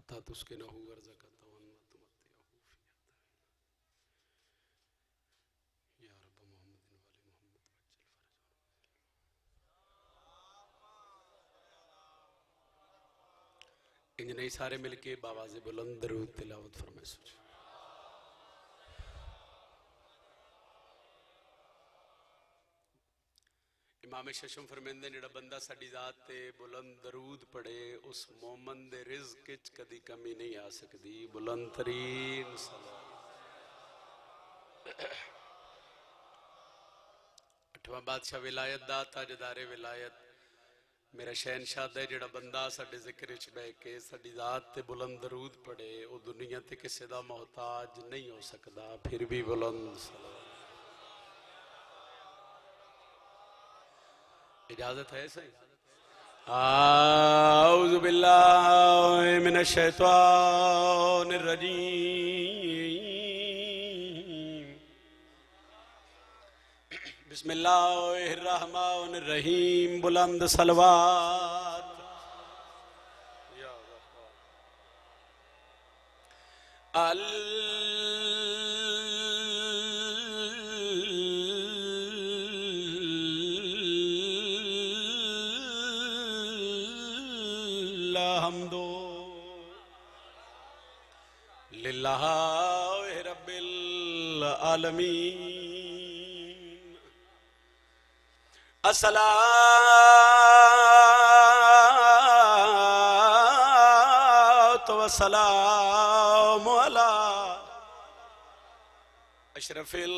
हत्ता तुस्के न who वर्ज़क़ता one व तुमत्तिअहु फ़ी या रब मोहम्मदिन वाले मोहम्मद वज्जल फरज। इंज नहीं सारे मिलके बावाज़े बुलंद दरूद तिलावत फरमाए। सोच इमाम शशम फरमाते जिहड़ा बंदा साडी ज़ात ते बुलंद दरूद पढ़े उस मोमन दे रिज़्क़ विच कदी कमी नहीं आ सकती। बुलंद तरीन अठवां बादशाह विलायत दा ताजदारे विलायत मेरा शहनशाह है जिहड़ा बंदा साडे ज़िक्र विच बह के साडी ज़ात ते बुलंद दरूद पढ़े वो दुनिया ते किसी दा मोहताज नहीं हो सकता। फिर भी बुलंद इजाजत है सही। आऊज़ु बिल्लाहि मिनश शैतानिर रजीम बिस्मिल्लाहिर रहमानिर रहीम। बुलंद सलवात हम्दो लिल्लाहि रब्बिल आलमीन। अस्सलातु वस्सलामु अला अशरफिल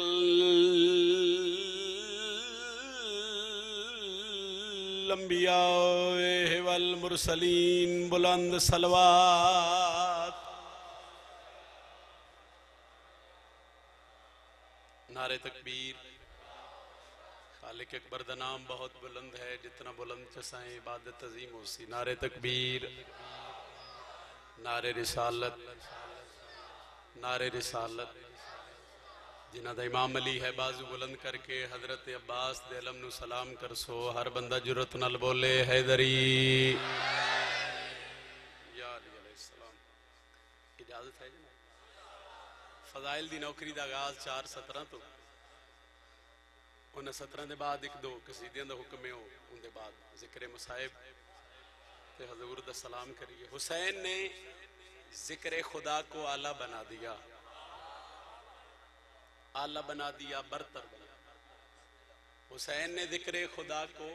अंबिया वल मुरसलीन। बुलंद सलवात नारे तकबीर। खालिक अकबर दा नाम बहुत बुलंद है, जितना बुलंद चसाएं इबादत अजीम होसी। नारे तकबीर, नारे रिसालत, नारे रिसालत। जिन्हां दा इमाम अली है बाजू बुलंद करके हजरत अब्बास दे अलम नू सलाम कर सो। हर बंदा जुरत नाल बोले हैदरी या अली अलैहिस्सलाम। इजाजत है जी। फजाइल दी नौकरी दा आगाज 4:17 तो उन्हें 17 के बाद एक दो कसीदियों का हुक्म है। उनके बाद जिक्र मसाइब ते हजूर दा सलाम करिए। हुसैन ने जिक्र खुदा को आला बना दिया, आला बना दिया, बरतर बना। हुसैन ने जिक्र खुदा को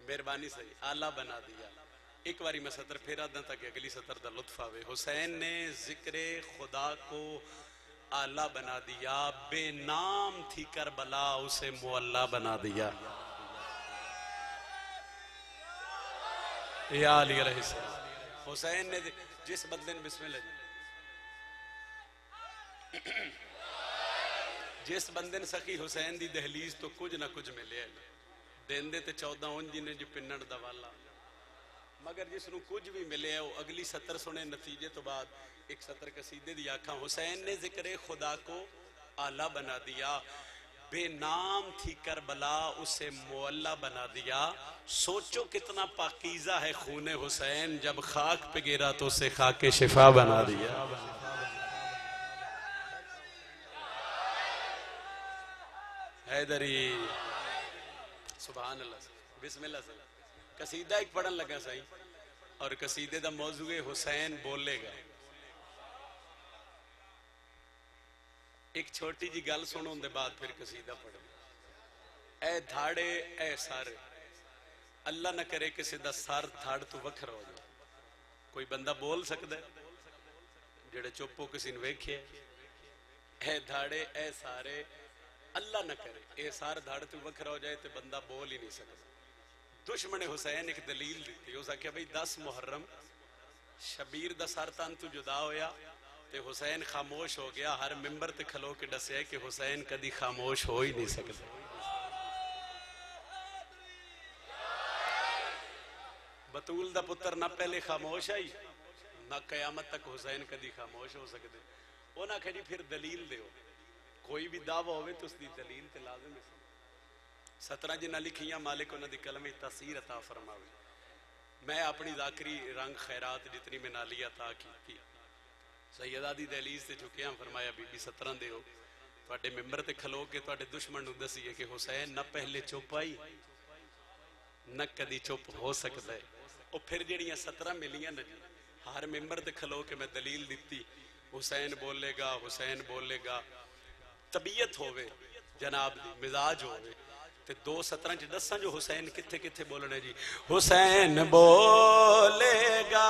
मेहरबानी से आला बना दिया। एक बारी मैं सतर फिर आदा ताकि अगली सतर का लुत्फ आवे। हुसैन ने जिक्र खुदा को आला बना दिया, बेनाम थी करबला उसे मुअल्ला बना दिया। या अली अलैहिस्सलाम। हुसैन ने जिस बंदे ने बिस्मिल्लाह जिस बंदे ने सखी हुसैन दी दहलीज तो कुछ ना कुछ मिले देंदे ते 14 उन जिन्हें जो पिन्नण दा वाला, मगर जिसनों कुछ भी मिले वो अगली सतर सुने नतीजे तो बाद एक सतर कसीदे दी आखा। हुसैन ने जिक्र खुदा को आला बना दिया, बेनाम थी करबला उसे मुअल्ला बना दिया। सोचो कितना पाकीज़ा है खूने हुसैन, जब खाक पे गिरा तो उसे खाके शिफा बना दिया। हैदरी सुभान अल्लाह। बिस्मिल्लाह से कसीदा एक पढ़न लगा सही और कसीदे दा मौजू है हुसैन बोलेगा। एक छोटी जी गल सुनो उनके बाद फिर कसीदा पढ़ो। ए धाड़े ए सर, अल्लाह न करे किसी दा सर धाड़ तो वखरा हो जाए। कोई बंदा बोल सकता है जेड़े चुप हो किसी ने वेखे। ए धाड़े ए सारे, अल्लाह न करे ए सार धाड़ तो वखरा हो जाए तो बंदा बोल ही नहीं सकता। दुश्मन हुसैन एक दलील दी, उस आख्या भाई 10 मुहर्रम शबीर दा सर तन तू जुदा होया ते हुसैन खामोश हो गया। हर मिंबर ते खलो के दसिया कि हुसैन कदी खामोश हो ही नहीं सकता। बतूल दा पुत्र ना पहले खामोश आई ना कयामत तक हुसैन कदी खामोश हो सकते। उन्हें आख्या जी फिर दलील दो, कोई भी दावा हो तो उसकी दलील ते लाजम है। 17 जिन्हें लिखियां मालिक उन्होंने कलम तासीर अता फरमावे। मैं अपनी जाकरी रंग खैरात जितनी मैं नालिया ता की सैयदा दी दहलीज से झुकिया फरमाया बीबी 17 दे तुहाडे मैंबर ते खलो के तुहाडे दुश्मन नूं दसीए कि हुसैन न पहले चुप आई न कदी चुप हो सकता है। और फिर जड़ियां 17 मिलियां न जी हर मैंबर ते खलो के मैं दलील दी हुसैन बोलेगा तबीयत होवे जनाब दी मिजाज होवे ते 2:17 च दसा जो हुसैन किथे किथे बोलने जी हुसैन बोलेगा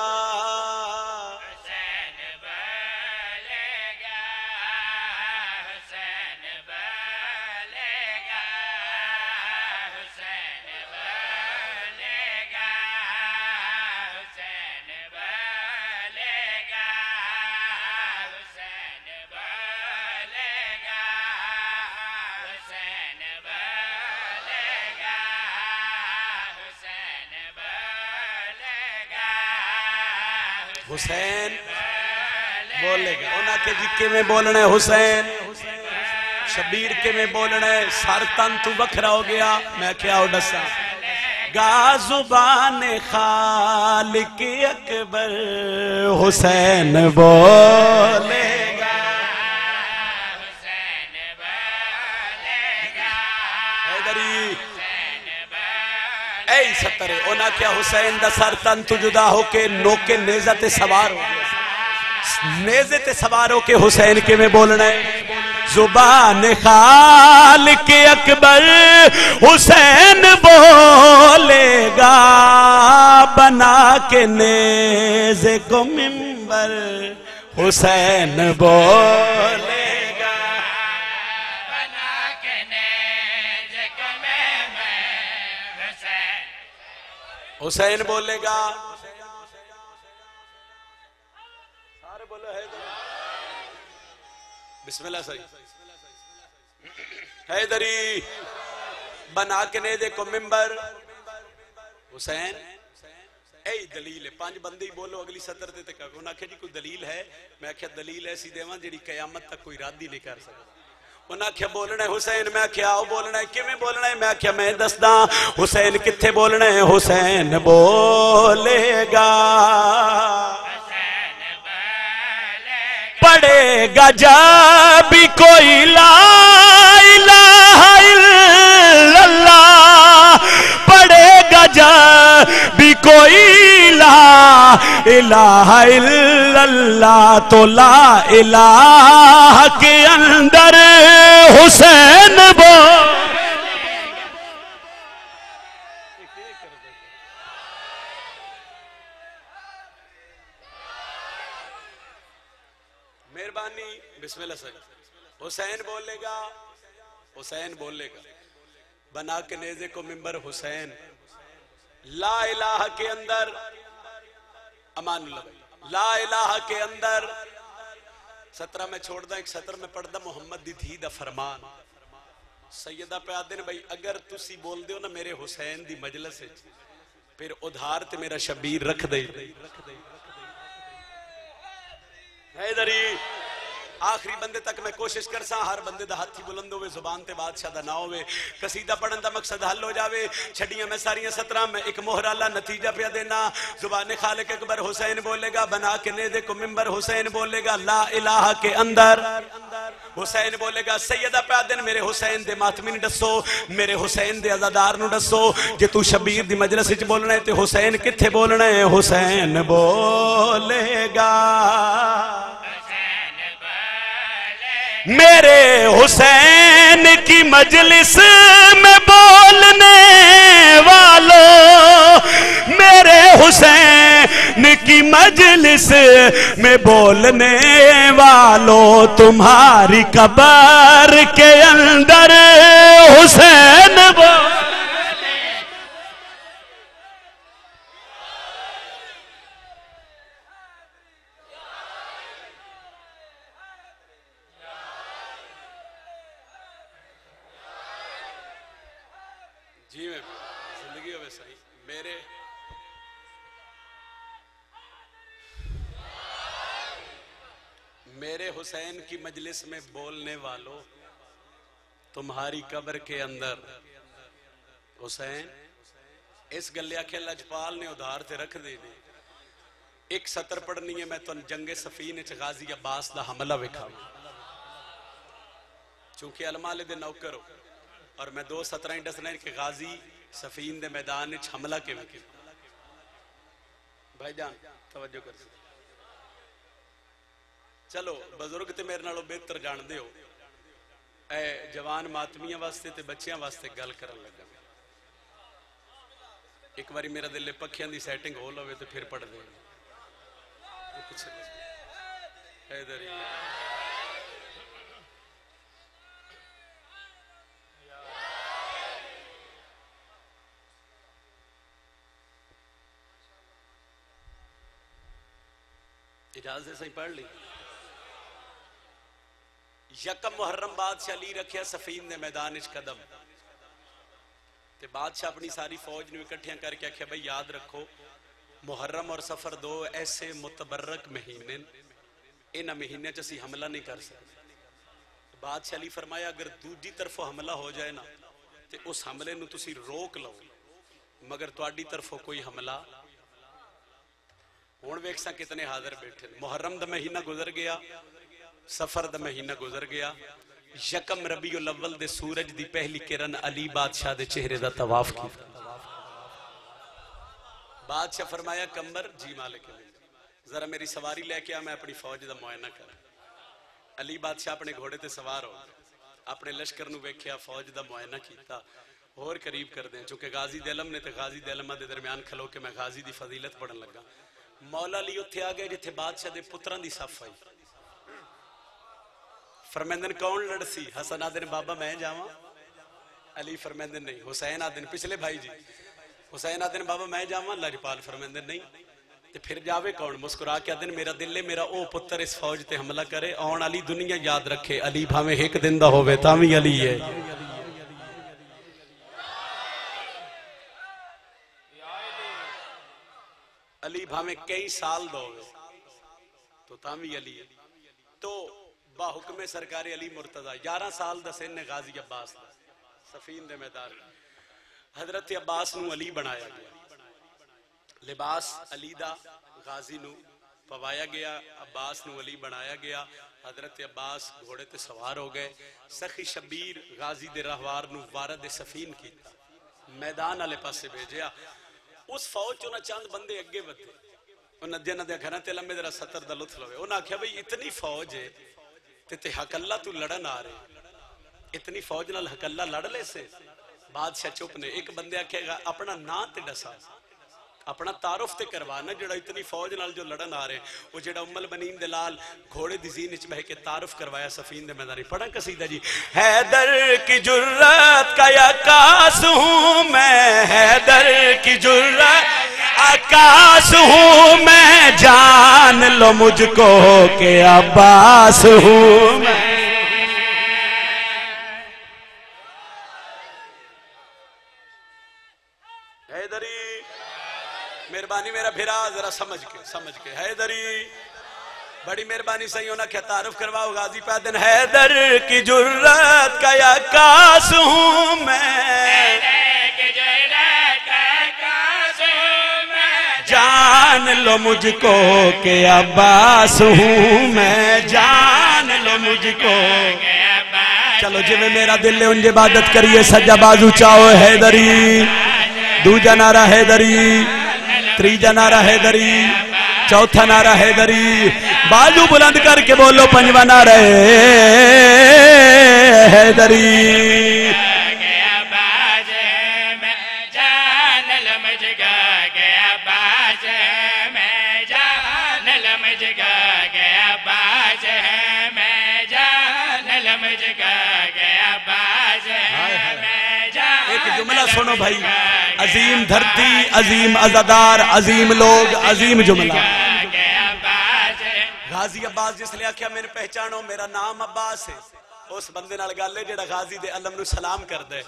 हुसैन बोलेगा उन्हें के जी किवें बोलना है हुसैन शबीर किवें बोलना है सर तन तू वखरा हो गया मैं क्या हो दसा गा जुबान खालिक अकबर हुसैन बोलेगा सत्तरे उन्हें क्या हुसैन दा सर तन तू जुदा होके नोके नेज़ा ते सवार हो गया नेज़े ते सवार होके हुसैन किवें बोलना है जुबान खालिक अकबर हुसैन बोलेगा बना के नेज़े को मिंबर हुसैन बोलेगा हुसैन बोलेगा सारे बोलो बिस्मिल्लाह सही हैदरी बना के ने देखो मिंबर हुसैन ए दलील है 5 बंदे ही बोलो अगली सतर ते तक उन्हें आख्या जी कोई दलील है मैं आख्या दलील ऐसी देवा जी कयामत तक कोई रद्द ही नहीं कर सकता उन्हें आख्या बोलना है हुसैन मैं आख्या आओ बोलना है किवें बोलना है मैं आख्या मैं दसदा हुसैन किथे बोलना है हुसैन बोलेगा पढ़ेगा जब भी कोई ला इलाहा इल्लल्लाह पढ़ेगा जब भी कोई ला इलाहा इल्लल्लाह तो ला इलाहा के अंदर हुसैन मेहरबानी बिस्मिल्लाह सही हुसैन बोलेगा बना के नेज़े को मिंबर हुसैन ला इलाहा के अंदर अमानुल्लाह ला इलाहा के अंदर 17 में छोड़दा एक सतर में पढ़दा मुहम्मद दी धी दा फरमान सैयदा पे आदे ने भाई अगर तुसी बोल दो ना मेरे हुसैन दी मजलिस फिर उधार ते मेरा शबीर रख दे हैदरी आखिरी बंदे तक मैं कोशिश कर सा हर बंदे दा हाथी बुलंद होवे जुबान ते बादशाह दा ना होवे कसीदा पढ़न दा मकसद हल हो जावे छड़ियां मैं सारियां 17 में एक मोहराला नतीजा पे देना जुबान खालिक अकबर हुसैन बोलेगा बना के नेज़े को मिंबर हुसैन बोलेगा ला इलाहा के अंदर हुसैन बोलेगा सैयदा पे दिन मेरे हुसैन दे मातमी ने दसो मेरे हुसैन दे अज़ादार नु दसो जे तू शबीर दी मजलिस विच बोलना है ते हुसैन किथे बोलना है हुसैन बोलेगा मेरे हुसैन की मजलिस में बोलने वालों मेरे हुसैन की मजलिस में बोलने वालों तुम्हारी कब्र के अंदर हुसैन जी मैं जिंदगी हो सही मेरे हुसैन की मजलिस में बोलने वालों तुम्हारी कब्र के अंदर हुसैन इस गल आखे लजपाल ने उधार ते रख दे ने। एक सतर पढ़नी है, मैं तुम जंगे सफीन च गाजी अब्बास दा हमला विखा, चूंकि अलमाले दे नौकर हो, और मैं 2 सतरां दसना कि गाजी सफीन दे मैदान च हमला किवें किया। भाईजान तवज्जो कर, चलो बुजुर्ग ते मेरे नालों बेहतर जानते हो, ए जवान मातमियां वास्ते ते बच्चियां वास्ते गल करन लगा। एक बारी मेरा दिल पखियां दी सैटिंग हो लवे तो फिर पढ़ दे। इजाजत से पढ़ ली। यकम मुहर्रम बादशाह अली रखिया सफीन ने मैदान च कदम, ते बादशाह अपनी सारी फौज ने इकट्ठियां करके आख्या भाई याद रखो मुहर्रम और सफर 2 ऐसे मुतबर्रक महीने, इन महीने च असी हमला नहीं कर सकते। बादशाह अली फरमाया अगर दूजी तरफों हमला हो जाए ना तो उस हमले नूं तुसी रोक लो, मगर तुहाडी तरफों कोई हमला। हुण वेखसा कितने हाजिर बैठे। मुहर्रम दा महीना गुजर गया, सफर दा महीना गुजर गया, यकम रबीउल अव्वल दे सूरज दी पहली किरण अली बादशाह दे चेहरे दा तवाफ किया। बादशाह फरमाया कमर जी मालिक जरा मेरी सवारी लेके आ, मैं अपनी फौज दा मुआयना कर। अली बादशाह अपने घोड़े ते सवार हो अपने लश्कर नूं वेख्या, फौज दा मुआयना कीता, होर करीब कर दें। चूंकि गाजी दे इलम ने ते गाजी दे इलमां दे दरम्यान खलो के मैं गाजी दी फजीलत पढ़न लगा। मौला अली उत्थे आ गए जिथे बादशाह दे पुत्रां दी सफ आई। फरमांदन कौन लड़सी? हसन आदन बाबा मैं जावां। अली फरमांदन नहीं। हुसैन आदन पिछले भाई जी, हुसैन आदन बाबा मैं जावां। लजपाल फरमांदन नहीं। ते फिर जावे कौन? मुस्कुरा के आदन मेरा दिल है, मेरा ओ पुत्र इस फौज ते हमला करे, आउण वाली दुनिया याद रखे अली भावें एक दिन दा होवे तां वी अली है। अली भावें कई साल दा होवे तो तां वी अली है। तो बाहुक्मे सरकारी अली मुर्तजा 11 साल दा सिन गाजी अब्बास दा सफीन दे मैदान हजरत अब्बास नू अली बनाया गया, लिबास अली दा गाजी नू पवाया गया, अब्बास नू अली बनाया गया। हजरत अब्बास घोड़े ते सवार हो गए। सखी शबीर गाजी दे रहवार नू वारद सफीन कीता, मैदान वाले पासे भेजिया। उस फौज चो ना चंद बंदे अगे वधे, उन्हें जिन्हां दे घरां ते लंबे जरा सतर दा लुत्फ लवे। उन्हें आख्या भाई इतनी फौज है ते हकल्ला तू लड़न आ रहे, इतनी फौज नाल हकल्ला लड़ ले से? बादशाह चुप ने। एक बंदे आखेगा अपना ना ते दसा, अपना तारुफ ते करवाना, जेड़ा इतनी फौज नाल जो लड़न आ रहे वो जेड़ा उम्मल बनीन दे लाल घोड़े दी जीन विच बह के तारुफ करवाया सफीन दे मैदानी। पढ़ा कसीदा जी। हैदर की जुर्रत का आकाश हूं मैं, हैदर की जुर्रत आकाश हूं मैं, जान लो मुझको के अब्बास हूं मैं। हैदरी मेहरबानी मेरा फिरा जरा समझ के हैदरी बड़ी मेहरबानी सही होना क्या तारुफ करवाओ गाजी पैदन। हैदर की जुर्रत का आकाश हूं मैं, जान लो मुझको के अब्बास हूं मैं, जान लो मुझको। चलो जिवें मेरा दिल है उनकी इबादत करिए। सज्जा बाजू चाओ हैदरी, दूजा नारा हैदरी, तीजा नारा हैदरी, चौथा नारा हैदरी। बाजू बुलंद करके बोलो पंजवा नारा हैदरी। एक जुमला सुनो भाई, अजीम धरती, अजीम अज़ादार, अजीम लोग, अजीम जुमला। गाजी अब्बास जिसने आख्या मैंने पहचानो मेरा नाम अब्बास है, उस बंदे नाल गल है जेड़ा गाजी दे अलम नू सलाम कर दे।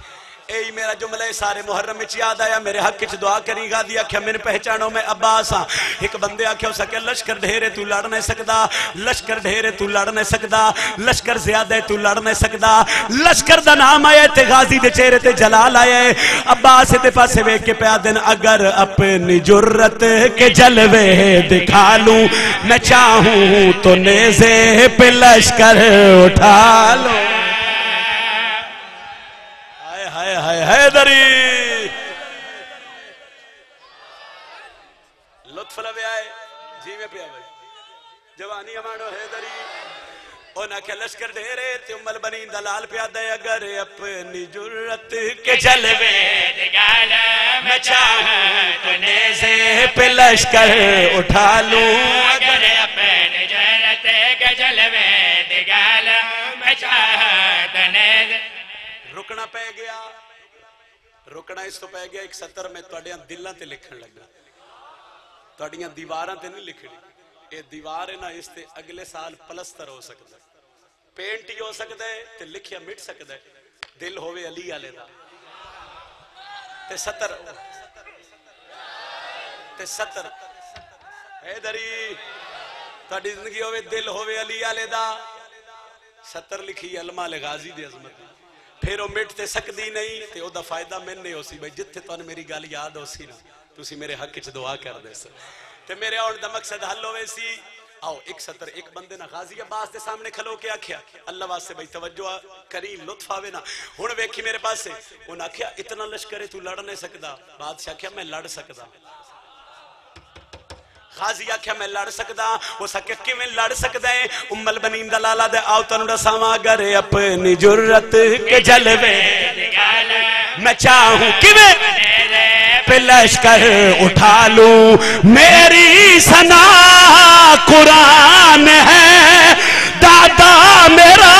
यही मेरा जुमला है सारे मुहर्रम में याद आया। मेरे हक च दुआ करी। गादी आख्या मैंने पहचानो मैं अब्बास हाँ। एक बंदे आख्या उस आख्या लश्कर ढेरे तू लड़ नहीं सकता, लश्कर ढेरे तू लड़ नहीं सकता, लश्कर ज्यादा तू लड़ नहीं सकता। लश्कर दा नाम आया ते गाजी दे चेहरे ते जलाल आया। अब्बास दे पासे वेख के प्या दिन अगर अपनी जुर्रत के जलवे दिखा लूं मैं चाहूं तो नेज़े पे लश्कर उठा लूं। हाय हाय हैदरी लुत्फ लवे आए जी में पिया भाई जवानी अमानो हैदरी ओ ना क्या लश्कर ढेरे ते उम्मल बनी दलाल प्या दे अगर अपनी जुर्रत के जलवे दिखा लूं मैं चाहूं तो नेज़े पे लश्कर उठा लूं। अगर अपनी जुर्रत के जलवे दिखा लूं मैं चाहूं तो नेज़े। रुकना पै गया, रुकना इस तो पै गया एक सतर में तुहाडियां दिलां ते लिखण लगा, तुहाडियां दीवारां ते नहीं लिखनी। ये दीवार है ना इस ते अगले साल पलस्तर हो सकता, पेंट ही हो सकता है ते लिखिया मिट सकता है। दिल होवे अली वाले दा ते सतर ते सतर हैदरी तुहाडी जिंदगी होवे दिल होवे अली वाले दा सतर लिखी अलमा ले गाजी दी अजमत फिर वो मिट ते सकती नहीं ते ओदा फायदा मैंने नहीं होसी भाई जिथे तुहानू मेरी गल याद होसी ना तुसी मेरे हक च दुआ कर दे ते मेरे आउण दा मकसद हल होवे सी। आओ एक सतर एक बंदे ना गाजी अब्बास दे सामने खलो के आख्या अल्लाह वास्ते भाई तवज्जो करी लुत्फ आवे ना हुण वेखी मेरे पासे उन आख्या इतना लश्कर है तू लड़ नहीं सकदा। बादशाह आख्या मैं लड़ सकदा। गाजी आख्या मैं लड़ सकदा। हो सके किवें लड़ सकदा है उम्मल बनीन दा लाला दे आओ तनु दसावां अगर अपनी जुर्रत के जलवे मैं चाहूं किवें पे लश्कर उठा लूं। मेरी सना कुरान है दादा मेरा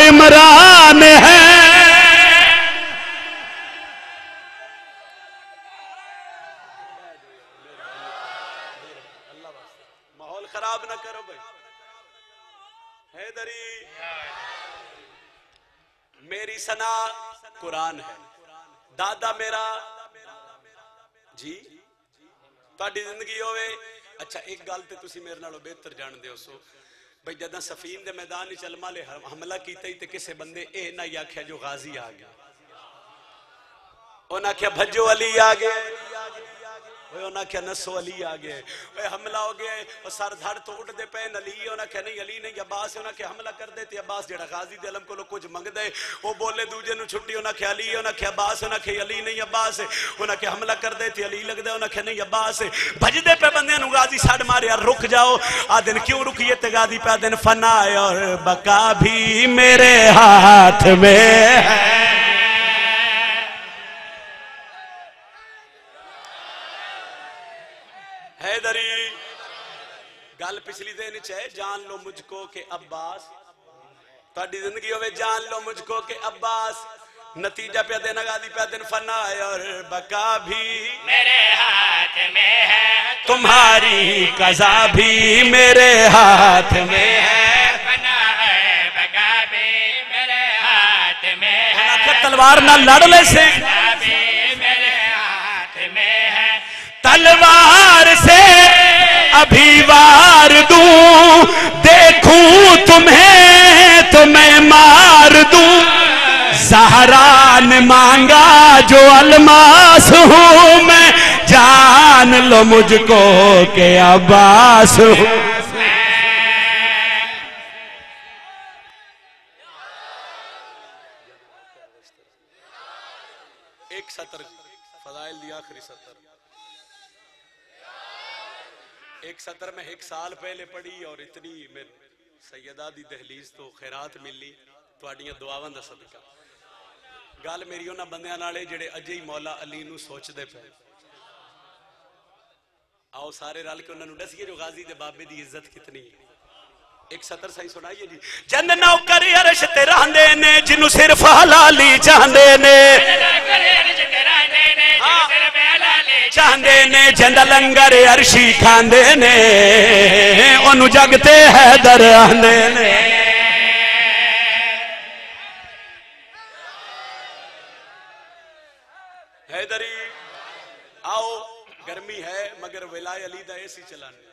इमरान है। माहौल खराब ना करो भाई हैदरी। मेरी सना कुरान है दादा मेरा जी तुहाडी जिंदगी होवे। अच्छा एक गल ते तुसी मेरे नालों बेहतर जानदे हो सो भाई जदा सफीन दे मैदान विच अलमा ले हमला कीता ही ते किसे बंदे ए ना आख्या जो गाजी आ गया उन्हें आख्या भज्जो अली आ गए उन्हें आख्या नसो अली आ गए हमला हो गया और सर धड़ तो उठते पे अली उन्हें आख्या नहीं अली नहीं अब्बास उन्हें आख्या हमला कर दे अब्बास जेड़ा गाजी दे अलम को कुछ मंगदे वो बोले दूजे नु छुट्टी उन्हें आख्या अली उन्हें आख्या अब्बास उन्हें आख्या अली नहीं अब्बास उन्हें आख्या हमला कर दे अली लगदा उन्हें आख्या नहीं अब्बास भजदे पे बंदे नु गाजी छड़ मारे रुक जाओ आ दिन क्यों रुकिए ते गाजी पे दिन फना और बका भी मेरे हाथ में है। हैदरी गल पिछली दिन है जान लो मुझको के अब्बास ताड़ी जिंदगी होवे जान लो मुझको के अब्बास नतीजा पे दिन गादी पे दिन फना और बका भी मेरे हाथ में है तुम्हारी कज़ा भी मेरे हाथ में है फना है बका भी मेरे हाथ में है। तलवार ना लड़ ले से मेरे हाथ में है तलवार से अभी वार दूं देखूं तुम्हें तो मैं मार दूं। ज़हरा ने मांगा जो अलमास हूं मैं जान लो मुझको के अब्बास हूं। एक सतर फजाइल दी आखिरी सतर एक सतर में एक साल पहले पढ़ी और इतनी मेरे सैयदा दी दहलीज तो खैरात मिली तुहाडियां दुआवां दा सदका। गल मेरी उन्हां बंदियां नाल है जिहड़े अजे ही मौला अली नूं सोचदे पे। आओ सारे रल के उन्हां नूं दसीए जो गाजी दे बाबे दी इज्जत कितनी है। एक सतर सही सुनाइए जी। जन नौकर अरश ते रहंदे ने जिन्नू सिर्फ हलाली चाहंदे ने चाहंदे ने जंद लंगर अरशी खांदे ने ओनू जगते हैदर आंदे ने। हैदरी आओ, गर्मी है मगर विलाय अली दा एसी चलाने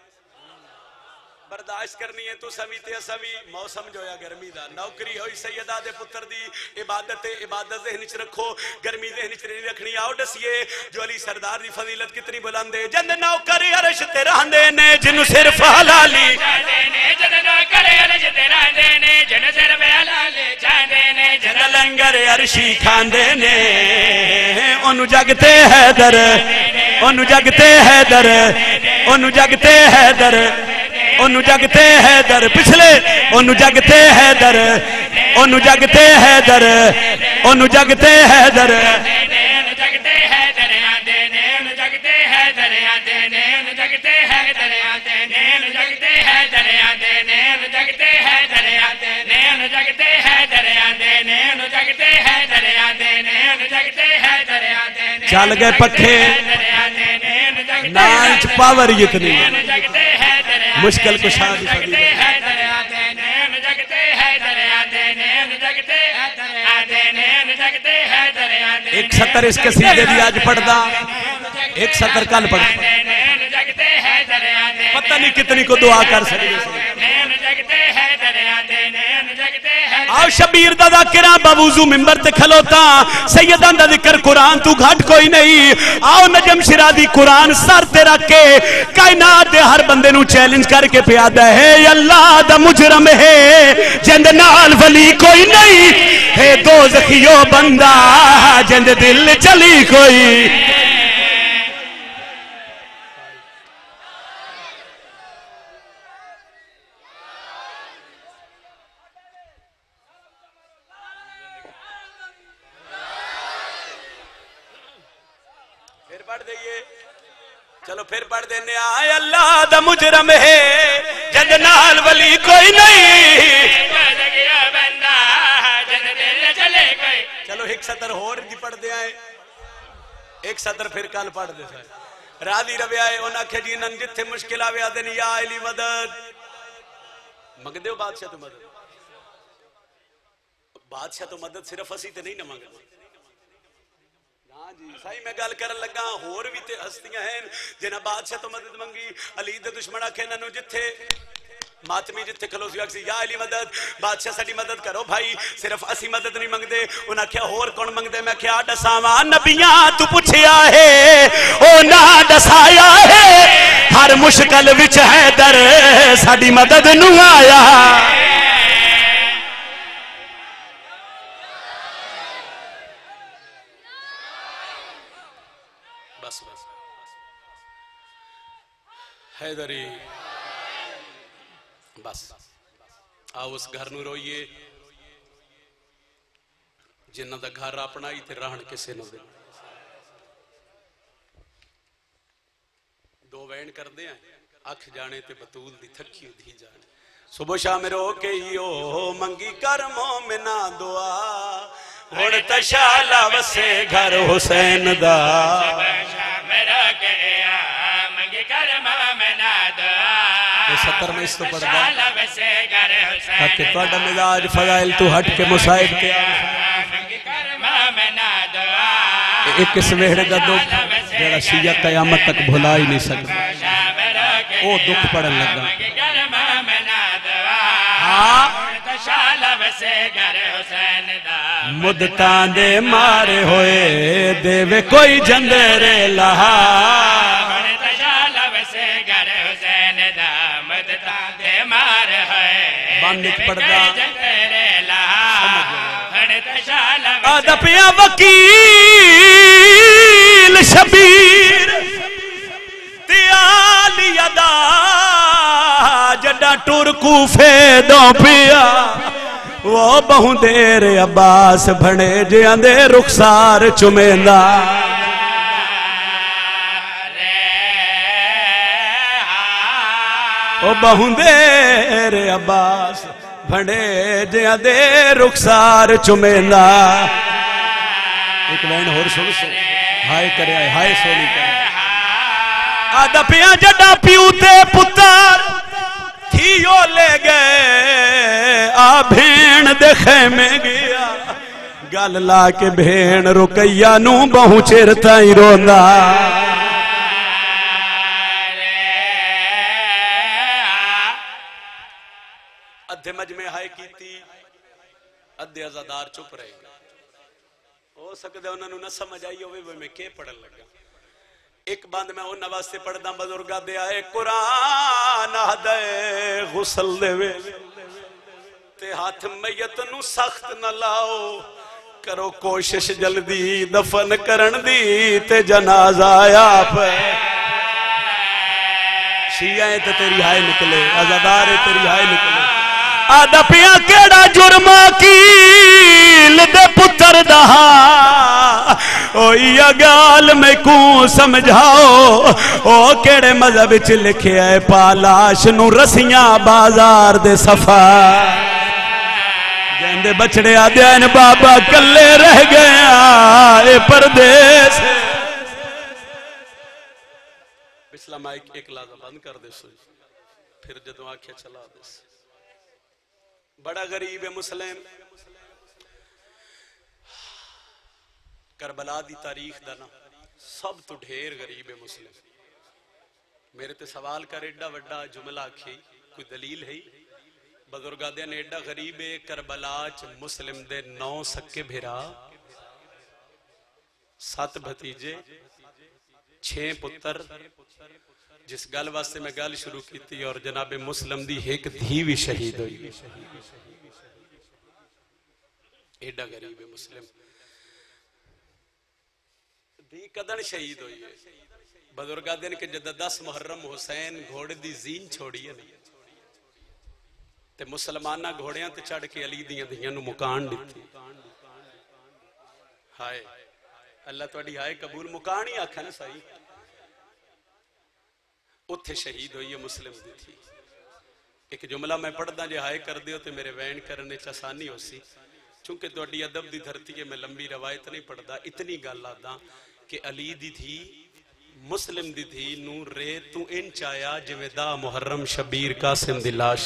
बर्दाश्त करनी है। तू सभी ते सभी मौसम जो है गर्मी दा, नौकरी होई सैयदा दे पुत्र दी, इबादत ज़हन च रखो, गर्मी ज़हन च नहीं रखनी। आओ दसिए जो अली सरदार दी फजीलत कितनी बुलंद है। जंद नौकर अर्श ते रहंदे ने जिन्नु सिर्फ हलाली चाहंदे ने, जंद नौकर अर्श ते रहंदे ने जिन्नु सिर्फ हलाली चाहंदे ने, जंद लंगर अर्शी खांदे ने ओनु जगते हैदर, ओनु जगते हैदर, ओनु जगते हैदर, ओनु जगते हैदर पिछले, ओनु जगते हैदर, ओनु जगते हैदर, ओनु जगते हैदर, जगते हैदर आंदे ने, जगते हैदर आंदे ने, जगते हैदर आंदे ने, जगते हैदर आंदे ने, जगते हैदर आंदे ने, जगते हैदर आंदे ने, जगते हैदर आंदे ने, जगते हैदर आंदे ने। चल गए पखे नाच पावर इतनी मुश्किल कुशा एक सतर इस कसीदे दी आज पढ़दा, एक सतर कल पढ़दा, पता नहीं कितनी को दुआ कर सकते। आओ शबीर दा ज़ाकिरा बावुज़ू मिंबर ते खलोता, सैयदां दा जिक्र कुरान तू घट कोई नहीं। आओ नजम शिराजी कुरान सर ते रख के कायनात दे हर बंदे नू चैलेंज करके पियादा है, अल्लाह दा मुजरम है जिंद नाल वली कोई नहीं है, दो ज़खियो बंदा जिंद दिल चली कोई। चलो फिर पढ़ देने आए, अल्लाह दा मुजरम है जद नाल वली कोई नहीं। चलो एक सतर होर दी पढ़ दे आए, एक सतर फिर कल पढ़ दे। राजी रवे आए उन्हें आखे जी नन जिथे मुश्किल आवे आदे ने या अली मदद मंगदे हो बादशाह तो मदद। बादशाह तो मदद सिर्फ असी ते नहीं ना मंगदे। हाँ जी सही मैं गल कर लगा, होर भी ते हस्तियां हैं जिन्हें बादशाह तो मदद मंगी। अली दे दुश्मन आखे इन्हां जिथे मातमी जिथे खलोसी आखसी या अली मदद, बादशाह साडी मदद करो भाई, सिर्फ असी मदद नहीं मंगदे। उन्हें आख्या होर कौन मंगदे? मैं आख्या दसावा नबियां तू पुछया है ओ ना दसाया है, हर मुश्किल विच हैदर साडी मदद नू आया। बस बस हैदरी बस आओ उस घर नू रोइए जिन्हां दा घर अपना ही ते रहन किसे नूं दे। दो वैन करदे आ अख जाने ते बतूल दी थकी उधी जाने। सुबह शाम रो के यो मंगी कर मोमिना दुआ, हुण तशाला वसे घर हुसैन दा। सत्तर में इस तो पढ़दा ताकि तुहाडा मिजाज फजाइल तू हट के मुसाइब के एक इस वेहड़े दा दुख जेड़ा शिया कयामत तक भुला ही नहीं सकदा, वो दुख पढ़न लगा। मुद्दतां दे मारे होए देवे कोई जंदरे लहा, अदपिया वकील शबीर त्यालियदा जड़ा टुर कूफे दो पिया, वो बहु देर अब्बास भणे जिंदे रुखसार चुमेंदा। ओ बहु देर अब्बास भणे जिंदे रुखसार चुमेंदा। एक लाइन होर सुन सो हाय करे हाय सोनी करे। आदपिया जड़ा प्यू ते पुत्र थियो ले गए आ भेण दे खेमे गया, गल ला के भेण रुकैया नू बहु चिर ताईं रोंदा। अद्धे मजमे हाय कीती, अद्धे अजादार चुप रहे। हो सकता उन्होंने ना समझ आई होवे मैं के पढ़न लगा। एक बंद मैं उन्हां वास्ते पढ़दा बजुर्गां दे आए कुरान आदे गुसल देवे ते हाथ मैयत नू सख्त न लाओ, करो कोशिश जल्दी दफन करन दी ते जनाजा आप शिया ते तेरी हाय निकले, अजादार तेरी हाय निकले। आदा पिया केड़ा जुर्मा कील दे पुत्र दहा, ओया गाल में कू समझाओ। ओ केड़े मजहब च लिखे है पालाश नू रसियां बाजार दे सफा, कहंदे बछड़े आदे बाबा कल्ले रह गया ए परदेस। पिछला माइक एक लाजा बंद कर दे सुई, फिर जदों आख्या चला दे। बड़ा गरीब है मुस्लिम, करबला दी तारीख दा ना सब तो ढेर गरीब है मुस्लिम। मेरे ते सवाल कर एडा वड्डा जुमला आखी कोई दलील है? बजुर्गादे ने एडा गरीब है करबला च मुस्लिम दे 9 सक्के भिरा, 7 भतीजे, 6 पुत्र। जिस गल वास्ते मैं गल शुरू की और जनाबे मुस्लिम दी एक धी भी शहीद हुई। एडा गरीब है मुस्लिम, धी कदन शहीद हुई है। बजुर्गा दिन के जद 10 मुहर्रम हुसैन घोड़े दी जीन छोड़ी है ते मुसलमाना घोड़ियां ते चढ़ के अली दियां धियां नू मुकान दिती। हाय अल्लाह तुहाडी हाय कबूल, मुकान ही आखा ना सही। उत्थे शहीद हुई है मुस्लिम दी थी। एक जुमला मैं पढ़दा जे हाय कर दियो तो मेरे वैन करने च आसानी हो सी, चूंकि तुहाडी अदब दी धरती है। मैं लंबी रवायत नहीं पढ़दा, इतनी गल आदा कि अली दी थी मुस्लिम दी थी नू रे तू इंच आया जिवें दा मुहर्रम शबीर कासिम दी लाश।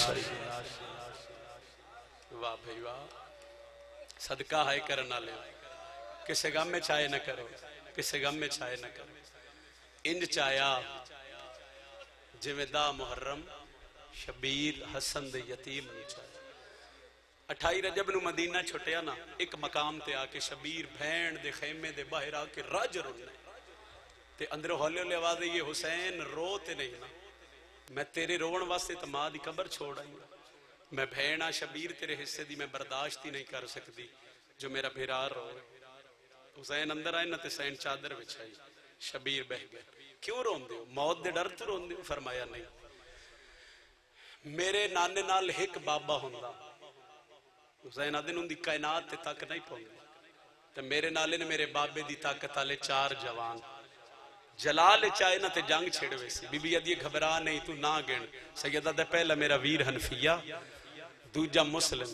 वाह भाई वाह, सदका हाय करन वाले। किसे गम में चाहे न करो, किसे गम में चाहे न करो। इंज चाया जिवें दा मुहर्रम शबीर हसन दे यतीम नहीं चाहे। 28 रजब नू मदीना छुटिया ना, एक मकाम ते आके शबीर भैन दे खेमे दे बाहर आके रज रोने ते अंदरों हौले हौले आवाज आई, हुसैन रो ते नहीं ना, मैं तेरे रोवन वास्ते तो मां दी कबर छोड़ आई। मैं भैन आ शबीर, तेरे हिस्से दी मैं बर्दाश्त ही नहीं कर सकती जो मेरा भिरा रोए। हुसैन अंदर आए ना ते सैन चादर बिछाई, शबीर बह गए। क्यों रोंदे हो? मौत दे डर तो रोंदे हो? फरमाया नहीं, मेरे नाने नाल एक बाबा हुंदा। हुसैन आदे उनकी कायनात ते तक नहीं पहुंची ते मेरे नाले ने मेरे बाबे दी ताकत वाले 4 जवान जलाल चाहे ना ते जंग छिड़वे सी। बीबी आदि घबरा नहीं तू ना गिन। सैयदा दा पहला मेरा वीर हनफिया, दूजा मुस्लिम,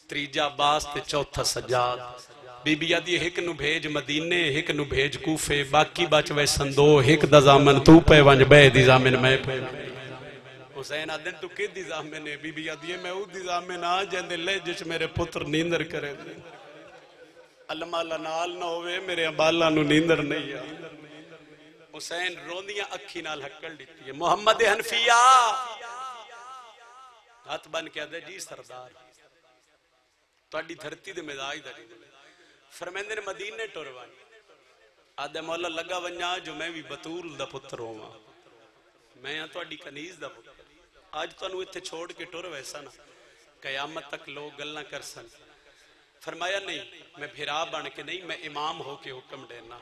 तीजा अब्बास ते चौथा सज्जाद। बीबी आदि एक नू भेज मदीने, एक नू भेज कूफे, बाकी बच वै संदो। एक दा जामन तू पे वंज बह दी जामन मैं पे। हुसैन आदन तू कि दी जामन है? बीबी आदि मैं उदी जामन आ जेंदे ले जिस मेरे पुत्र नींदर करे। अलमाला नाल ना होवे मेरे अबाला नू नींदर नहीं आ। हुसैन रोंदियां अखी नाल हक्कल दिती है। मोहम्मद हनफिया हाथ बन के आदे जी सरदार तुहाडी धरती दे मिजाज दा फरमांदे ने मदीने टुर वन। आदे मौला लगा वंजा जो मैं भी बतूल दा पुत्र होवां, मैं हां तुहाडी कनीज दा पुत्र। आज तुहानू इत्थे छोड़ के टुर वैसा ना कयामत तक लोग गल्लां कर सन। फरमाया नहीं, मैं भिरा बन के नहीं, मैं इमाम होके हुक्म देना।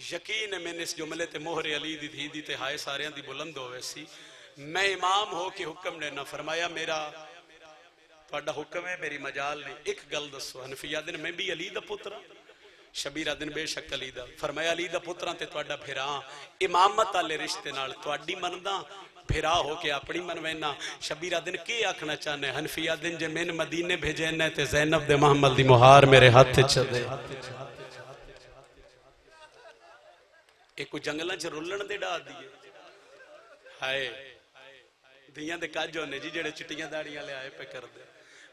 यकीन है मैंने इस जुमले ते मोहरे अली दी धी दी ते हाय सारियां दी बुलंद होवे सी। मैं इमाम होके हुक्म देना। फरमाया मेरा तुहाडा हुक्म है, मेरी मजाल नहीं। एक गल दसो, हनफिया दिन मैं भी अली दा पुत्र, शबीरा दिन बेशक अली दा। फरमाया अली दा पुत्रा ते तुहाडा भिरा इमामत वाले रिश्ते नाल तुहाडी मनदा, भिरा होके अपनी मनवैना। शबीरा दिन की आखना चाहने? हनफिया दिन जे मैंने मदीने भेजे ने ते ज़ैनब दे मोहम्मद दी मुहार मेरे हाथ च दे। एक जंगलों च रुलन दे डा दिए। हाय धियां दे काज होने जी जेड़े चिट्टियां दाड़ियां ले आए पे कर दे।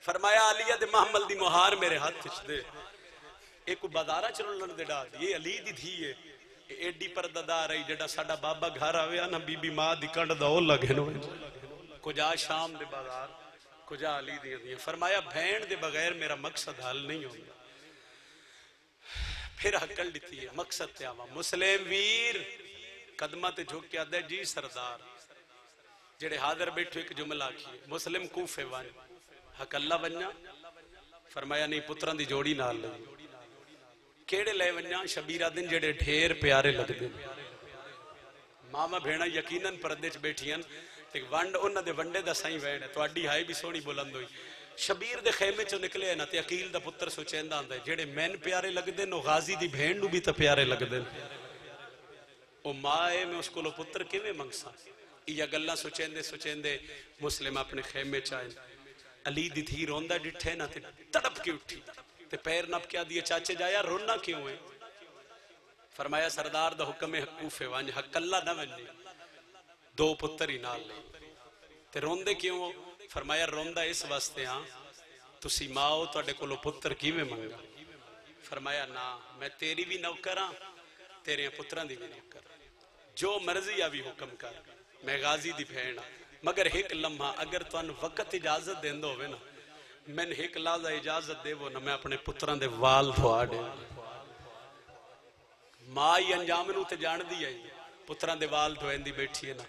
फरमाया अलिया दे महमल दी मुहार मेरे हाथ च दे। एक बाजारा च रुलन दे डाल ये अली दी धी है एडी परदादार आई जेड़ा साडा बाबा घर आवे ना बीबी मां दी कंड दा ओ लगे नो कुजा शाम दे बाजार कुजा अली दी दी। फरमाया भैन दे बगैर मेरा मकसद हल नहीं होगा। फिर हकल दी है मकसद ते आवा मुस्लिम वीर कदमा ते झुक के आदे जी सरदार जेड़े हाजिर बैठे एक जुमला आखिए मुस्लिम कूफे वन हकल्ला वन्या। फरमाया नहीं पुत्रां दी जोड़ी नाल ले केड़े ले वन्या शबीरा दिन जेड़े ढेर प्यारे लगदे मामा भेणा यकीनन परदे च बैठियां ते वंड उन्हां दे वंडे दा सही वैण तुहाडी हाई भी सोहनी बुलंद होई। शबीर दे खेमे चो निकले ना ते अकील दा पुत्र सोचेंदा आंदा जेड़े मैन प्यारे लगदे नो गाजी दी भेण नू भी तो प्यारे लगदे ओ माए मैं उसको पुत्र किवें मंगसा। इया गल्लां सोचेंदे सोचेंदे मुस्लिम अपने खेमे च आए अली दी थी रोंदा डिठे ना ते तड़प के उठी ते पैर नप के आदिए चाचे जाया रोना क्यों है। फरमाया सरदार दा हुक्म है कूफे वंज हकल्ला ना वन्नी दो पुत्र ही नाल ले ते रोंदे क्यों। फरमाया रोंदा इस वास्ते हां तुसी माओ तुहाडे कोलों पुत्र किवें मंगा। फरमाया ना मैं तेरी भी नौकर हां तेरे पुत्रां दी भी नौकर जो मर्जी आ भी हुक्म कर मैं गाजी दी भेण मगर एक लम्हा अगर तुहानू वक्त इजाजत देंदा होवे ना मैंने एक लाजा इजाजत देवो ना मैं अपने पुत्रां दे वाल धवा दे। मां ही अंजाम नू ते जानदी है पुत्रां दे वाल धोएंदी बैठी है ना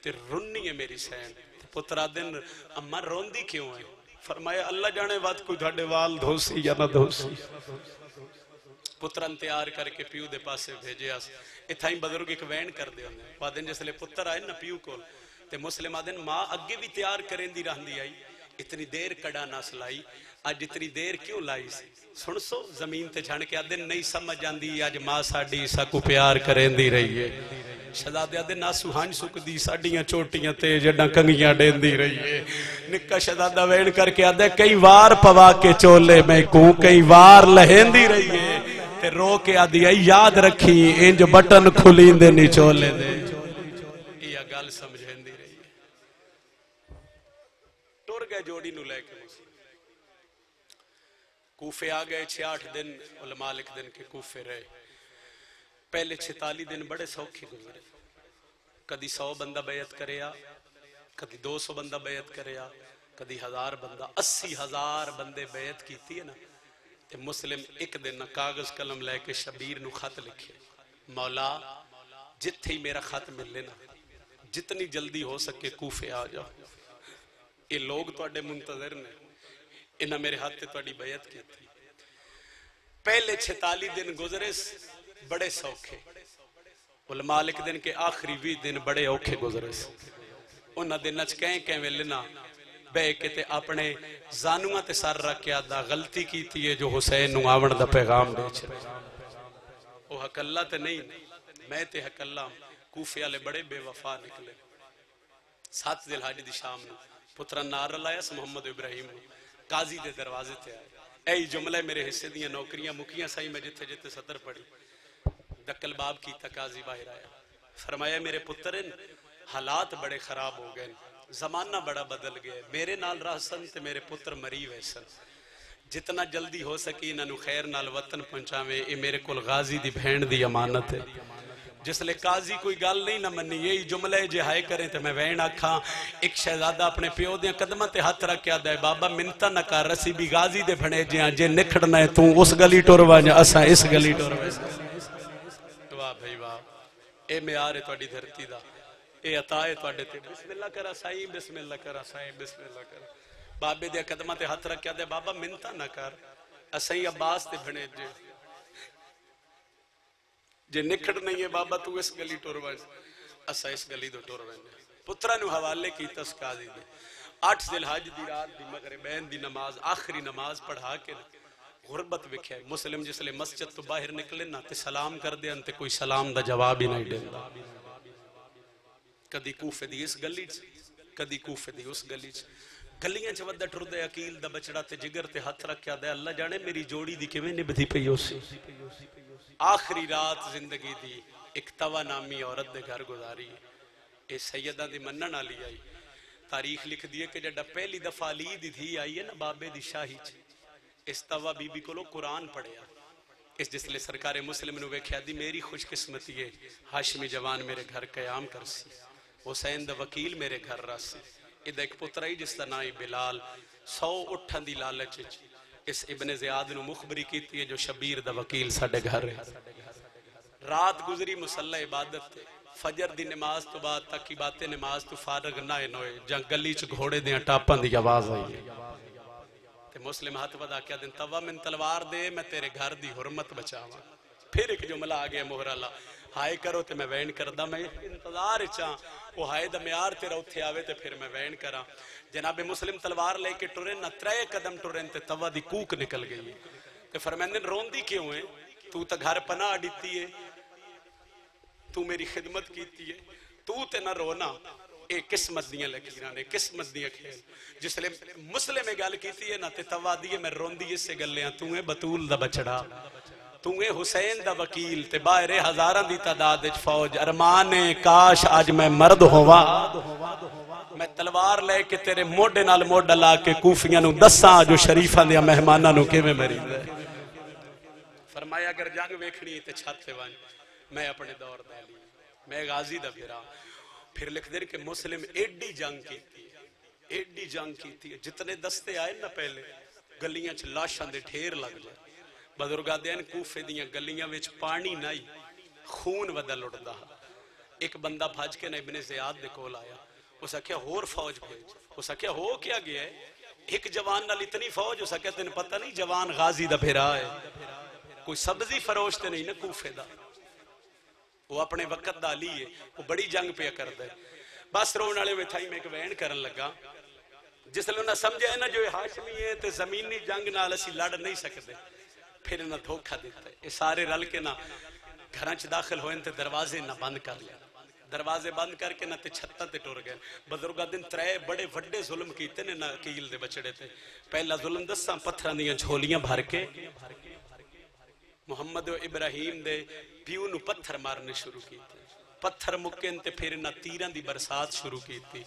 ते रुन्नी है मेरी सैन पुत्रा दिन अम्मा रोंदी क्यों है। फरमाया अल्लाह जाने बात कोई तुहाडे वाल धोसी या ना धोसी। पुत्रन तैयार करके प्यू दे पासे भेजिया। इत्थां ही बजुर्ग एक वैन करदे हुंदे वादन जिसले पुत्र आए ना प्यू कोल ते मुस्लिम आदन मां अगे भी तैयार करेंदी रहंदी आई इतनी देर कड़ा ना सलाई अज इतनी देर क्यों लाई सी। सुन सो जमीन ते छण के आदन नहीं समझ आंदी अज मां साडी साकू प्यार करेंदी रही है। शहजादे आदे नासू हंज सुकदी साडियां चोटियां ते जड्डां कंगियां डेंदी रही है। निक्का शहजादा वैन करके आदे कई वार पवा के चोले मैं को कई वार लहेंदी रही है ते रो के आदि आई याद रखी इंज बटन खुलींदे नी चोले दे। या गल समझेंदी रही है। टुर गए जोड़ी नू लेके कूफे आ गए 6-8 दिन उलमा लिख दिन के कूफे रहे। पहले 46 दिन बड़े सौखे गुजरे कदी 100 बंदा बैयत करया कदी 200 बंदा बैयत करया कदी 1000 बंदा 80,000 बंदे बैयत की है ना। ते मुस्लिम एक दिन कागज कलम लैके शबीर नू खत लिखे मौला जिथे ही मेरा खत मिले ना जितनी जल्दी हो सके कूफे आ जाओ। ये लोग तुहाडे मुंतजर ने इन्हें मेरे हाथ ते तुहाडी बैयत की थी। पहले 46 दिन गुजरे बड़े सौखे उलमा लिख दिन के आखिरी 20 दिन बड़े औखे गुजरे। उन्हां दिनां च कह वेले ना बह के ते अपने जानुआ ते सर रख के आदा गलती की थी है जो हुसैन नू आवण दा पैगाम दे छे। ओ हकल्ला ते नहीं मैं ते हकल्ला। कूफे वाले बड़े बेवफा निकले। 7 जिलहज दी शाम नू पुत्रा नार लाया मोहम्मद इब्राहिम काजी दे दरवाजे ते आए। ऐ जुमला मेरे हिस्से दियां नौकरियां मुकियां सही मैं जिथे जिथे सदर पढ़ी दक्कल बाब की काजी बाहर आया। फरमाया मेरे पुत्र हालात बड़े खराब हो गए जमाना बड़ा बदल गया मेरे नाल रहसन ते मेरे पुत्र मरी वैसन जितना जल्दी हो सकी इन्हों खैर नाल वतन पहुंचावे ये मेरे को गाजी दी भेण दी अमानत है। जिसले काजी कोई गल नहीं ना मनी यही जुमले जे हाय करें तो मैं वैन आखा। एक शहजादा अपने प्यो दे कदमां ते हाथ रख के आदा है बाबा मिन्नतां ना कर असी भी गाजी दे भणे जे जे निखड़ना है तू उस गली टुर वंज असां इस गली टुर वंज। वाह भाई वाह ए म्यार है तुहाडी धरती दा ए अता है तुहाडे ते। बिस्मिल्लाह करा साईं बिस्मिल्लाह करा साईं बिस्मिल्लाह करा। बाबे दे कदमां ते हाथ रख के आदा बाबा मिन्नतां ना कर असां अब्बास ते भणे जे निखड़ नहीं है बाबा तू इस गली टुर वंज असा इस गली तो टुर वंज। पुत्रा नू हवाले की तस काजी दे 8 जिलहज दी रात दी मगरिबैन दी नमाज आखिरी नमाज पढ़ा के गुरबत विख्या। मुस्लिम जिसले मस्जिद तो बाहर निकले ना ते सलाम कर दे ते कोई सलाम दा जवाब ही नहीं देंदा। कदी कूफे दी इस गली च कदी कूफे दी उस गली च गलियां च वदा टुरदे अकील दा बचड़ा ते जिगर ते हथ रख के आदा अल्लाह जाने मेरी जोड़ी दी किवें निभदी पई उसी। आखिरी रात जिंदगी दी एक तवा नामी औरत दे घर गुजारी। ये सैयदा दी मनन वाली आई तारीख लिख दी है कि जब पहली दफा अली दी थी आई है ना बाबे दी शाही इस तवा बीबी को कुरान पढ़िया इस जिसले सरकार मुस्लिम ने वेख्या दी मेरी खुशकिस्मती है हाशमी जवान मेरे घर कयाम कर सी हुसैन दा वकील मेरे घर रासी इदा एक पुत्र ही जिसका ना ही बिलाल 100 उठन दी लालच इस इब्ने ज़ियाद नु मुखबरी की है जो शबीर दा वकील साडे घर है। रात गुजरी मुसल्ला इबादत फजर दी नमाज तो बाद तक की बातें नमाज तो फारग ना होए जां गली च घोड़े दे टापां दी आवाज आई ते मुस्लिम हाथ वधा के दिन तवा मैन तलवार दे मैं तेरे घर दी हुरमत बचावा। फिर एक जुमला आ गया मोहर अल्लाह हाय करो ते मैं वैन करदा मैं इंतजार चा वो हाय दा म्यार तेरा उत्थे आवे ते फिर मैं वैन करा। जनाबे मुस्लिम तलवार लेके टुरे न 3 कदम टुरे ते तवा दी कूक निकल गई ते फरमांदे रोंदी क्यों है तू तो घर पनाह दिती है तू मेरी खिदमत की है तू ते ना रोना ये किस्मत दियां लकीरां ने किस्मत दियां खेल जिसले मुस्लिम गल की है ना ते तवा दी मैं रोंदी इस गल्ले तू है बतूल दा बछड़ा तू है हुसैन दा वकील ते बाहर हजारां दी तादाद विच फौज अरमान है काश आज मैं मर्द होवा मैं तलवार लेके तेरे मोढे नाल मोढा ला के कूफियां नु दसां जो शरीफां दे मेहमानां नु किवें मरींदा। फरमाया अगर जंग वेखनी ते छत ते वन मैं अपने दौर दा अली मैं गाजी दा फिरा। फिर लिख दे कि मुस्लिम एडी जंग की जितने दस्ते आए ना पहले गलियां च लाशां दे ढेर लग जाए बजुर्ग आदे कूफे दियां गलियां विच पानी नहीं खून बदल उड़दा। एक बंदा भज के ना इब्ने ज़ियाद दे कोल आया उस आख्या होर फौज भेज उस आख्या हो क्या गया है एक जवान नाल इतनी फौज उस आख्या तेन पता नहीं जवान गाजी दा फिरा है कोई सब्जी फरोश ते नहीं ना कूफे दा वो अपने वक्त दा अली है वो बड़ी जंग पे करदा है। बस रोन वाले वेथाई मैं एक वैन करन लगा जिसले उन्हें समझा है ना जो हाशमी है तो जमीनी जंग नाल असी लड़ नहीं सकते फिर इन्हें धोखा दिता है ये सारे रल के ना घर च दाखिल होए ते दरवाजे ना बंद कर लिया दरवाजे बंद करके ना ते छत्तां ते टुर गए। बजुर्ग दिन 3 बड़े वड्डे जुल्म कीते ने ना अकील दे बछड़े ते पहला जुल्म दसा पत्थरां दियां झोलियां भर के मुहम्मद इब्राहिम दे प्यू नु पत्थर मारने शुरू कीते पत्थर मुक्के ते फिर ना तीरां दी बरसात शुरू कीती।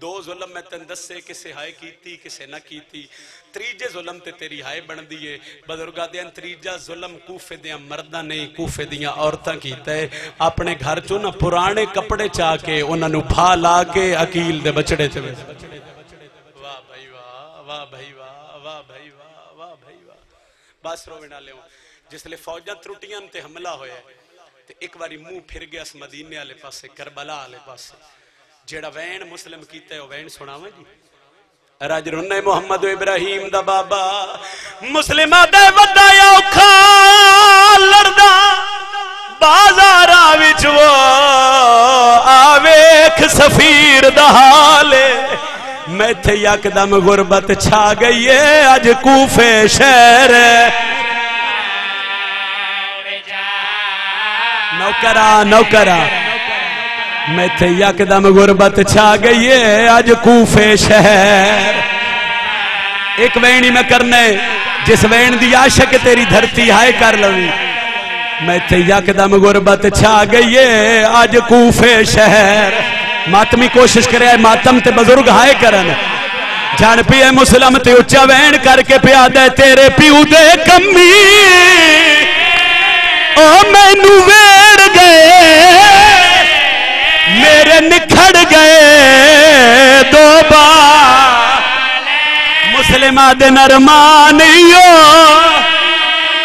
2 जुल्म मैं तेन दसे किसे हाय कीती किसे ना कीती त्रीजे जुल्म ते तेरी हाय बनदी है। बजुर्गां दे त्रीजा जुल्म कूफे दियां मर्दां नहीं कूफे दियां औरतां कीता है अपने घर चों ना पुराने कपड़े चा के उन्हां नु भा ला के अकील दे बछड़े च वाह भाई वाह वाह भाई वाह वाह भाई वाह वाह भाई वाह। बस रोवे ना लियो जिसले फौजां त्रुटियां ते हमला होया ते एक बारी मुंह फिर गया मदीने वाले पासे करबला वाले पासे जेड़ा वैन मुस्लिम कीता है वो वैन सुनावा जी। रज रुन्ने मुहम्मद इब्राहिम दा बाबा मुस्लिमां दे वड्डा औखा लड़दा बाजारा विच वो आवेख सफीर दा हाल मैं थे यकदम गुरबत छा गई है अज कूफे शहर नौकरा नौकरा मैं थे यकदम गुरबत छा गई है अज कूफे शहर। एक वैणी में करने जिस वैन दी आशक तेरी धरती हाय कर लवी मैं थे यकदम गुरबत छा गई है अज कूफे शहर। मातमी कोशिश करे मातम ते बुजुर्ग हाय करन जान पिए मुसलम ते उच्चा वैन करके पिया दे तेरे प्यू दे कमी ओ मैनू वेड़ गए मेरे निखड़ गए 2 बार मुसलिमा दे नरमानियो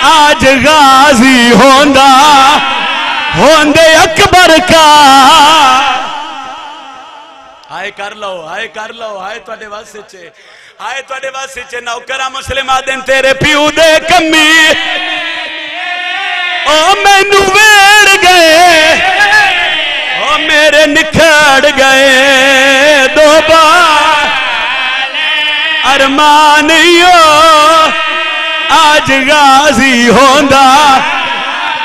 आज गाजी होंदा होंदे अकबर का हाय कर लो हाय कर लो हाय तुहाडे वास्ते हाय तुहाडे वास्ते नौकरा मुसलिमा दिन तेरे प्यू दे कमी ओ मैनू वेड़ गए ओ मेरे निखड़ गए 2 बार अरमानियो आज गाजी होंदा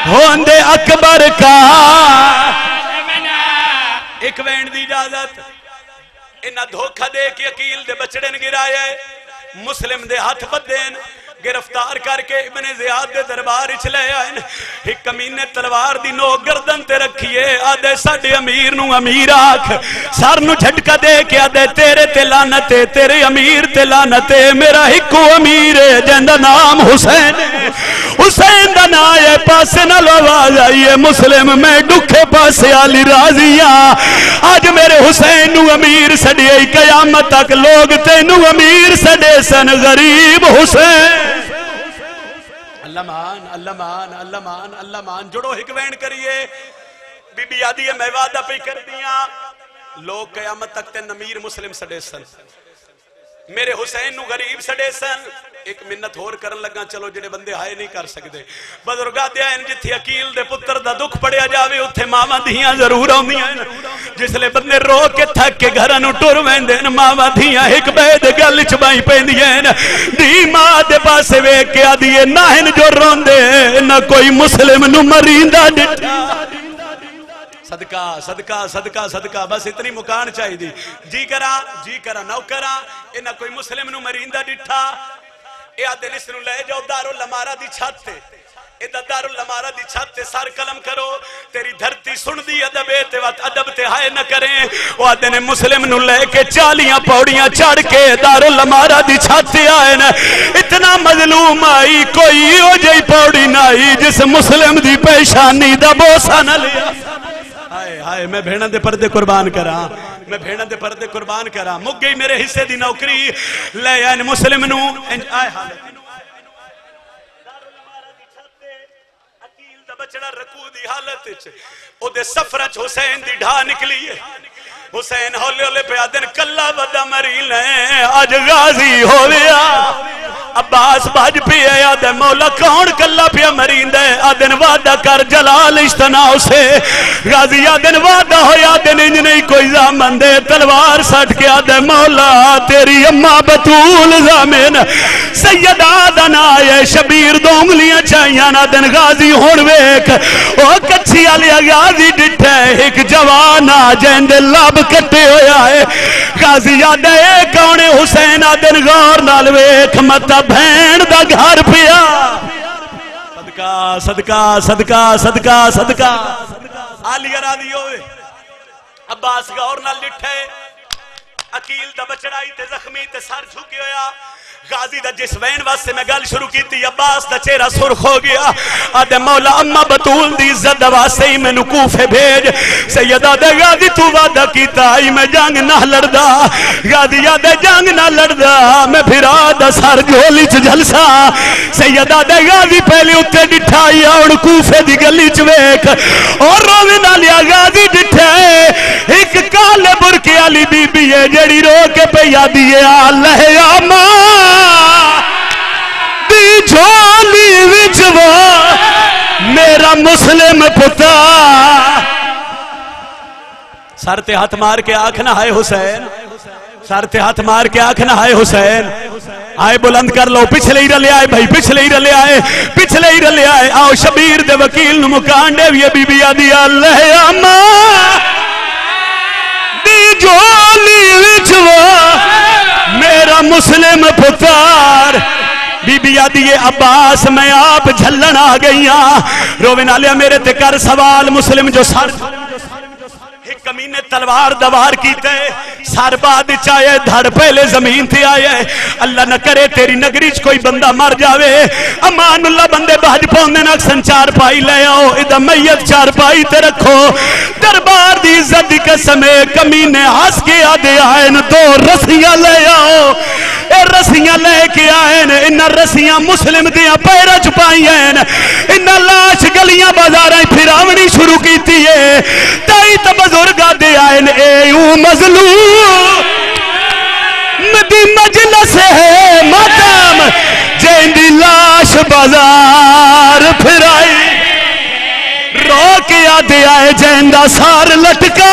होंदे अकबर का। एक वैन दी इजाजत इन्ना धोखा दे के अकील दे बछड़े ने गिराया मुस्लिम दे हाथ बदे गिरफ्तार करके इब्ने ज़ियाद दे दरबार च ले आए। एक कमीने तलवार दी नोक गर्दन ते रखिए, आदे साडे अमीर नू अमीर आख, सर नू झटका दे के आदे तेरे ते लानत है, तेरे अमीर ते लानत है। मेरा इको अमीर है जिंदा नाम हुसैन है, हुसैन दा नाम है। पासे नाल आवाज आई है मुस्लिम मैं दुखे पासे आली राजिया, आज मेरे हुसैन नू अमीर सड़े, कयामत तक लोग तेनू अमीर सड़े सन, गरीब हुसैन। अल्लाह मान, अल्लाह मान, अल्लाह मान, अल्लाह मान। जुड़ो हिक वैन करिए। बीबी आदि है मैं वादा पे कर दिया, लोग कयामत तक ते अमीर मुस्लिम सड़े सन, मेरे हुसैन नू गरीब सड़े सन। एक मिन्नत होर करन लगा, चलो जेडे बंदे हाय नहीं कर सकते, बजुर्गा दे जिथे अकील दे पुत्र दा दुख पड़िया जावे उत्थे मावां धियां जरूर आउंदियां न। जिसले बंदे रो के थक के घर नू टुर वेंदे न, मावां धियां एक बैद गल च बाई पैंदियां न। धी मां दे पासे वेख के आदीए ना हिन जो रोंदे, ना कोई मुस्लिम नू मरींदा डिठा। सदका सदका सदका सदका, बस इतनी मुकान चाहिए। जी करा नौकरा, इना कोई मुस्लिम नू मरींदा डिठा। ए आदे इस नू ले जाओ दारुल अमारा दी छत ते, इदा दारुल अमारा दी छत ते सर कलम करो, तेरी धरती सुनदी अदब ए ते वत अदब ते हाय न करें। ओ आदे ने मुस्लिम नू लेके 40 पौड़ियां चढ़ के दारुल अमारा दी छत ते आए न। इतना मजलूम आई, कोई ओ जई पौड़ी ना आई जिस मुस्लिम दी पेशानी दा बोसा न लिया। हाय हाय, मैं भेड़ा दे पर्दे कुर्बान करा, मैं भेड़ा दे पर्दे कुर्बान करा। मुक गई मेरे हिस्से दी नौकरी, ले आए मुस्लिम नू आए हालत अकील दा बचड़ा रकू दी हालत च ओदे सफर च हुसैन दी ढा निकली है। हुसैन हौले हौले पे आदन कल्ला बदा मरी ले, अज गाजी हो गया। अब्बास भज पे आदे मौला कौन कल्ला पिया मरींदा है, आदन वादा कर जलाल इश्तनाओ से। गाजी आदन वादा हो, आदन इंज नहीं कोई जामन दे, तलवार सट के आदे मौला तेरी अम्मा बतूल जामिन। सैयदा दा ना है शबीर, दो उंगलियां चाहिए ना दिन। गाजी हुण वेख ओ कच्छी वाली गाजी डिठे, एक जवान आ जेंदे लब कट्टे होया है। गाजी आदे कौन है हुसैन, आदन गौर नाल वेख मत भैन दा घर पिया। सदका सदका सदका सदका सदका आलिया रादी होवे। अब्बास गौर नाल डिठे, अकील दा बचड़ाई ते जख्मी ते सर झुके होया। गाजी दा जिस वैन वास्ते मैं गल शुरू की थी, अब्बास दा चेहरा सुर्ख हो गया। आदे मौला अम्मा बतूल दी इज्जत दा वास्ते ही मैनू कूफे भेज। सैयदा दे गाजी तू वादा कीता आई मैं जंग ना लड़दा, गाजी आदे जंग ना लड़दा, मैं फिरा दा सर झोली च जलसा। सैयदा दे गाजी पहले उत्ते डिठा आई, हुण कूफे दी गली च वेख और रोवे ना लिया। गाजी डिठा एक काले बुरके वाली बीबी है जेड़ी रो के पई आदी है आ लहया मां दी झोली विच वो मेरा मुस्लिम पुता। सर ते हाथ मार के आखना हाय हुसैन, सर ते हाथ मार के आखना हाय हुसैन। आए बुलंद कर लो, पिछले ही रले आए भाई, पिछले ही रले आए, पिछले ही रले आए। आओ शबीर दे वकील नु मुकान दे भी बीबी आदी अल्लाह अम्मा दी झोली विच वो मेरा मुस्लिम पुत्र। बीबी आदि अब्बास मैं आप झल्लन आ गई रोवे नालिया मेरे ते कर सवाल। मुस्लिम जो सर कमीने तलवार दवार कीते, सर बाद आए, धड़ पहले जमीन ते आए। अल्लाह न करे तेरी नगरी च कोई बंदा मर जावे, अमानुल्लाह बंदे बज पाउंदे ना संचार पाई ले आओ, इदा मैयत चार पाई ते रखो। दरबार दी इज्जत दी कसम कमीने हंस के आदे आए न, दो रस्सियां ले आओ। ए रस्सियां लेके आए न, इन्ना रस्सियां मुस्लिम दियां पैरां च पाईयां न, इन्ना लाश गलियां बाजारां फिरावनी शुरू कीती है। ताई तो बुजुर्ग दे आए न, ए मजलूम दी मजलिस है मातम जेंदी लाश बाजार फिराई। रो के आदे आए जेंदा सार लटका